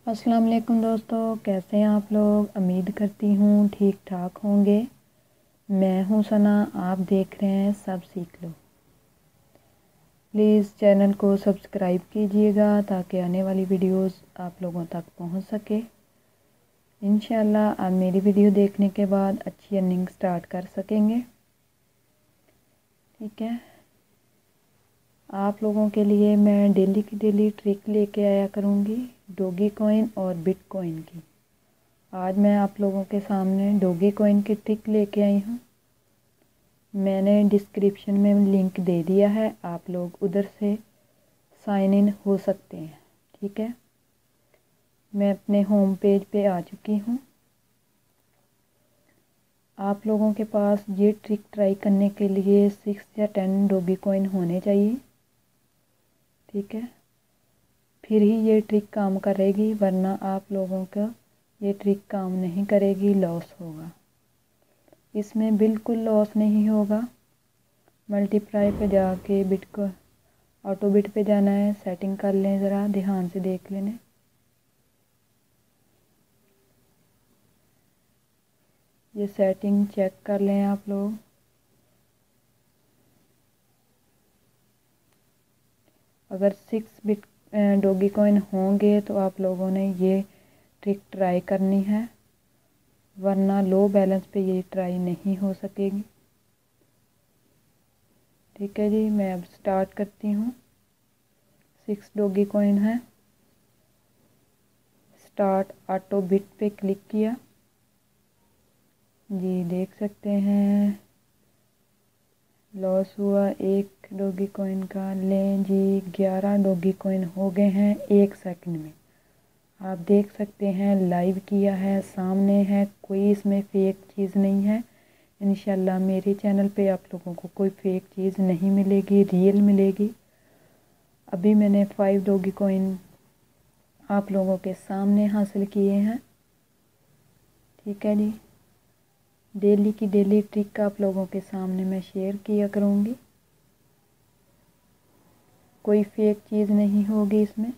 अस्सलाम वालेकुम दोस्तों, कैसे हैं आप लोग। उम्मीद करती हूँ ठीक ठाक होंगे। मैं हूँ सना, आप देख रहे हैं सब सीख लो। प्लीज़ चैनल को सब्सक्राइब कीजिएगा ताकि आने वाली वीडियोस आप लोगों तक पहुँच सके। इंशाल्लाह आप मेरी वीडियो देखने के बाद अच्छी अर्निंग स्टार्ट कर सकेंगे। ठीक है, आप लोगों के लिए मैं डेली की डेली ट्रिक लेके आया करूँगी डॉगी कॉइन और बिटकॉइन की। आज मैं आप लोगों के सामने डॉगी कॉइन की ट्रिक लेके आई हूँ। मैंने डिस्क्रिप्शन में लिंक दे दिया है, आप लोग उधर से साइन इन हो सकते हैं। ठीक है, मैं अपने होम पेज पे आ चुकी हूँ। आप लोगों के पास ये ट्रिक ट्राई करने के लिए 6 या 10 डॉगी कॉइन होने चाहिए। ठीक है, फिर ही ये ट्रिक काम करेगी, वरना आप लोगों का ये ट्रिक काम नहीं करेगी, लॉस होगा। इसमें बिल्कुल लॉस नहीं होगा। मल्टीप्लाई पे जाके बिट को ऑटो बिट पे जाना है, सेटिंग कर लें, ज़रा ध्यान से देख लें। ये सेटिंग चेक कर लें आप लोग। अगर 6 बिट डॉगी कॉइन होंगे तो आप लोगों ने ये ट्रिक ट्राई करनी है, वरना लो बैलेंस पे ये ट्राई नहीं हो सकेगी। ठीक है जी, मैं अब स्टार्ट करती हूँ। 6 डॉगी कॉइन है। स्टार्ट ऑटो बिट पे क्लिक किया जी, देख सकते हैं लॉस हुआ 1 डॉगी कॉइन का। लें जी, 11 डॉगी कॉइन हो गए हैं 1 सेकंड में। आप देख सकते हैं, लाइव किया है, सामने है, कोई इसमें फेक चीज़ नहीं है। इंशाल्लाह मेरे चैनल पे आप लोगों को कोई फेक चीज़ नहीं मिलेगी, रियल मिलेगी। अभी मैंने 5 डॉगी कॉइन आप लोगों के सामने हासिल किए हैं। ठीक है जी, डेली की डेली ट्रिक आप लोगों के सामने मैं शेयर किया करूँगी। कोई फेक चीज़ नहीं होगी इसमें।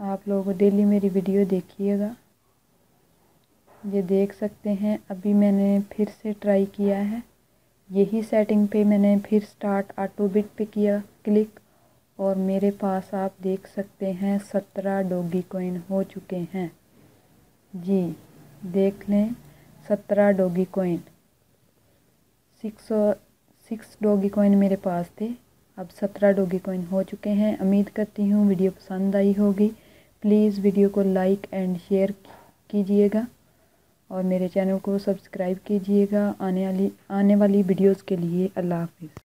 आप लोग डेली मेरी वीडियो देखिएगा। ये देख सकते हैं, अभी मैंने फिर से ट्राई किया है। यही सेटिंग पे मैंने फिर स्टार्ट ऑटो बिट पे किया क्लिक, और मेरे पास आप देख सकते हैं 17 डॉगी कॉइन हो चुके हैं जी। देख लें, 17 डॉगी कॉइन। 6 डॉगी कॉइन मेरे पास थे, अब 17 डॉगी कॉइन हो चुके हैं। उम्मीद करती हूँ वीडियो पसंद आई होगी। प्लीज़ वीडियो को लाइक एंड शेयर कीजिएगा और मेरे चैनल को सब्सक्राइब कीजिएगा आने वाली वीडियोस के लिए। अल्लाह हाफिज़।